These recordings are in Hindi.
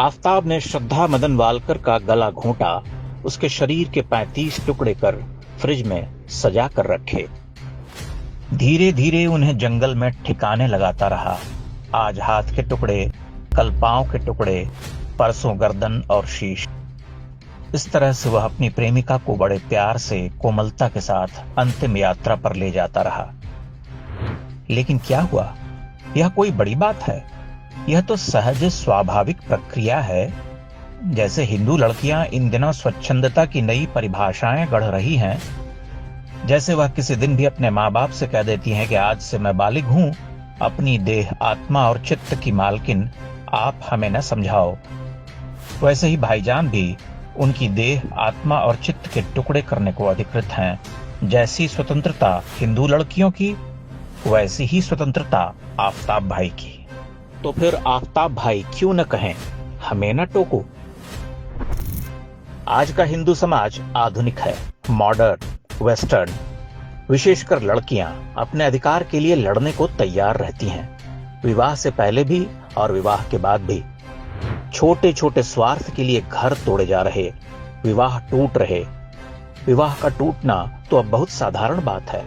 आफताब ने श्रद्धा मदन वालकर का गला घोंटा, उसके शरीर के 35 टुकड़े कर फ्रिज में सजा कर रखे। धीरे धीरे उन्हें जंगल में ठिकाने लगाता रहा। आज हाथ के टुकड़े, कल पांव के टुकड़े, परसों गर्दन और शीश। इस तरह से वह अपनी प्रेमिका को बड़े प्यार से, कोमलता के साथ अंतिम यात्रा पर ले जाता रहा। लेकिन क्या हुआ? यह कोई बड़ी बात है? यह तो सहज स्वाभाविक प्रक्रिया है। जैसे हिंदू लड़कियां इन दिनों स्वच्छंदता की नई परिभाषाएं गढ़ रही हैं, जैसे वह किसी दिन भी अपने माँ बाप से कह देती हैं कि आज से मैं बालिग हूं, अपनी देह, आत्मा और चित्त की मालकिन आप हमें न समझाओ, वैसे ही भाईजान भी उनकी देह, आत्मा और चित्त के टुकड़े करने को अधिकृत हैं। जैसी स्वतंत्रता हिंदू लड़कियों की, वैसी ही स्वतंत्रता आफताब भाई की। तो फिर आफताब भाई क्यों न कहें, हमें न टोको। आज का हिंदू समाज आधुनिक है, मॉडर्न, वेस्टर्न। विशेषकर लड़कियां अपने अधिकार के लिए लड़ने को तैयार रहती हैं, विवाह से पहले भी और विवाह के बाद भी। छोटे छोटे स्वार्थ के लिए घर तोड़े जा रहे, विवाह टूट रहे। विवाह का टूटना तो अब बहुत साधारण बात है।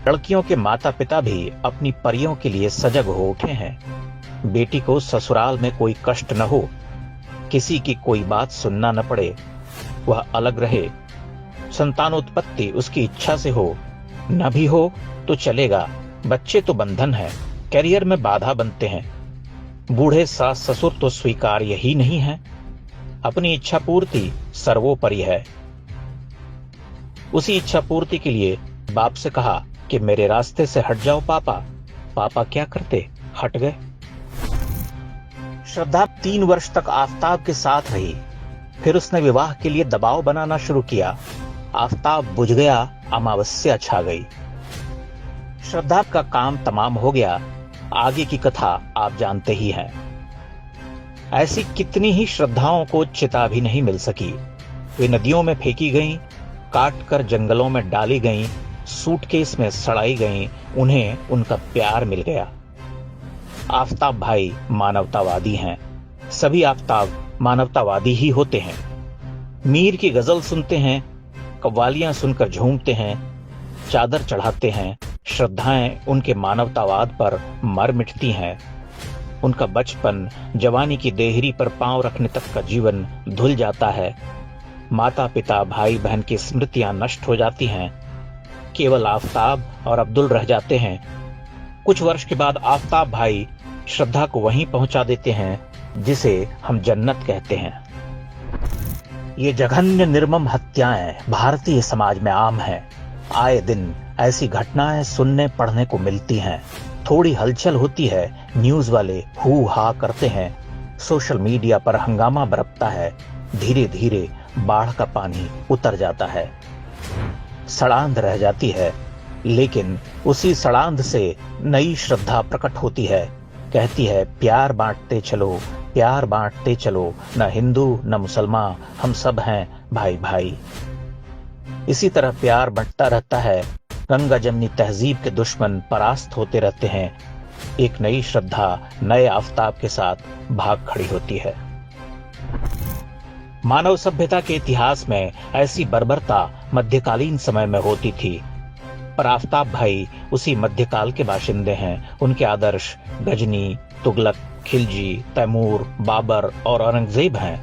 लड़कियों के माता पिता भी अपनी परियों के लिए सजग हो उठे हैं। बेटी को ससुराल में कोई कष्ट न हो, किसी की कोई बात सुनना न पड़े, वह अलग रहे, संतानोत्पत्ति उसकी इच्छा से हो, न भी हो तो चलेगा, बच्चे तो बंधन है, करियर में बाधा बनते हैं। बूढ़े सास ससुर तो स्वीकार्य ही नहीं है। अपनी इच्छा पूर्ति सर्वोपरि है। उसी इच्छा पूर्ति के लिए बाप से कहा कि मेरे रास्ते से हट जाओ पापा। पापा क्या करते? हट गए। श्रद्धा 3 वर्ष तक आफताब के साथ रही। फिर उसने विवाह के लिए दबाव बनाना शुरू किया। आफताब बुझ गया, अमावस्या छा गई। श्रद्धा का काम तमाम हो गया। आगे की कथा आप जानते ही हैं। ऐसी कितनी ही श्रद्धाओं को चिता भी नहीं मिल सकी। वे नदियों में फेंकी गईं, काट कर जंगलों में डाली गईं, सूटकेस में सड़ाई गईं, उन्हें उनका प्यार मिल गया। आफताब भाई मानवतावादी हैं। सभी आफताब मानवतावादी ही होते हैं। मीर की गजल सुनते हैं, कव्वालियां सुनकर झूमते हैं, चादर चढ़ाते हैं। श्रद्धाएं उनके मानवतावाद पर मर मिटती हैं। उनका बचपन, जवानी की देहरी पर पांव रखने तक का जीवन धुल जाता है। माता पिता, भाई बहन की स्मृतियां नष्ट हो जाती हैं। केवल आफताब और अब्दुल रह जाते हैं। कुछ वर्ष के बाद आफताब भाई श्रद्धा को वहीं पहुंचा देते हैं जिसे हम जन्नत कहते हैं। ये जघन्य निर्मम हत्याएं भारतीय समाज में आम हैं। आए दिन ऐसी घटनाएं सुनने पढ़ने को मिलती हैं। थोड़ी हलचल होती है, न्यूज वाले हू हा करते हैं, सोशल मीडिया पर हंगामा बरपता है। धीरे धीरे बाढ़ का पानी उतर जाता है, सड़ांध रह जाती है। लेकिन उसी सड़ांध से नई श्रद्धा प्रकट होती है। कहती है, प्यार बांटते चलो, प्यार बांटते चलो, न हिंदू न मुसलमान, हम सब हैं भाई भाई। इसी तरह प्यार बंटता रहता है। गंगा जमनी तहजीब के दुश्मन परास्त होते रहते हैं। एक नई श्रद्धा नए आफताब के साथ भाग खड़ी होती है। मानव सभ्यता के इतिहास में ऐसी बर्बरता मध्यकालीन समय में होती थी, पर आफताब भाई उसी मध्यकाल के बाशिंदे हैं। उनके आदर्श गजनी, तुगलक, खिलजी, तैमूर, बाबर और औरंगजेब हैं।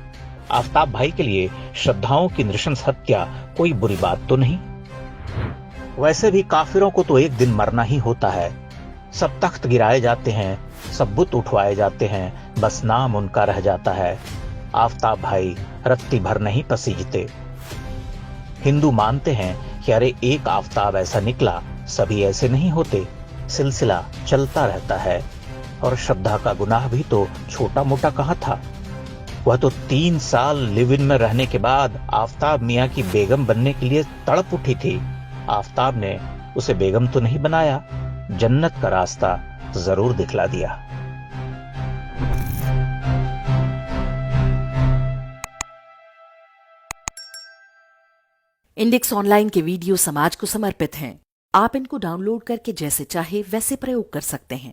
आफताब भाई के लिए श्रद्धाओं की नृशंस हत्या कोई बुरी बात तो नहीं। वैसे भी काफिरों को तो एक दिन मरना ही होता है। सब तख्त गिराए जाते हैं, सब बुत उठवाए जाते हैं, बस नाम उनका रह जाता है। आफताब भाई रत्ती भर नहीं पसीजते। हिंदू मानते हैं कि अरे एक आफताब ऐसा निकला, सभी ऐसे नहीं होते, सिलसिला चलता रहता है। और श्रद्धा का गुनाह भी तो छोटा मोटा कहाँ था। वह तो 3 साल लिव इन में रहने के बाद आफताब मियां की बेगम बनने के लिए तड़प उठी थी। आफताब ने उसे बेगम तो नहीं बनाया, जन्नत का रास्ता जरूर दिखला दिया। इंडेक्स ऑनलाइन के वीडियो समाज को समर्पित हैं। आप इनको डाउनलोड करके जैसे चाहे वैसे प्रयोग कर सकते हैं।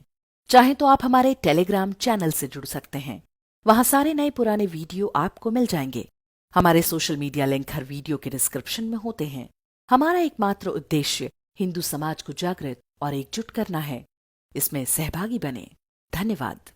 चाहे तो आप हमारे टेलीग्राम चैनल से जुड़ सकते हैं। वहां सारे नए पुराने वीडियो आपको मिल जाएंगे। हमारे सोशल मीडिया लिंक हर वीडियो के डिस्क्रिप्शन में होते हैं। हमारा एकमात्र उद्देश्य हिंदू समाज को जागृत और एकजुट करना है। इसमें सहभागी बने। धन्यवाद।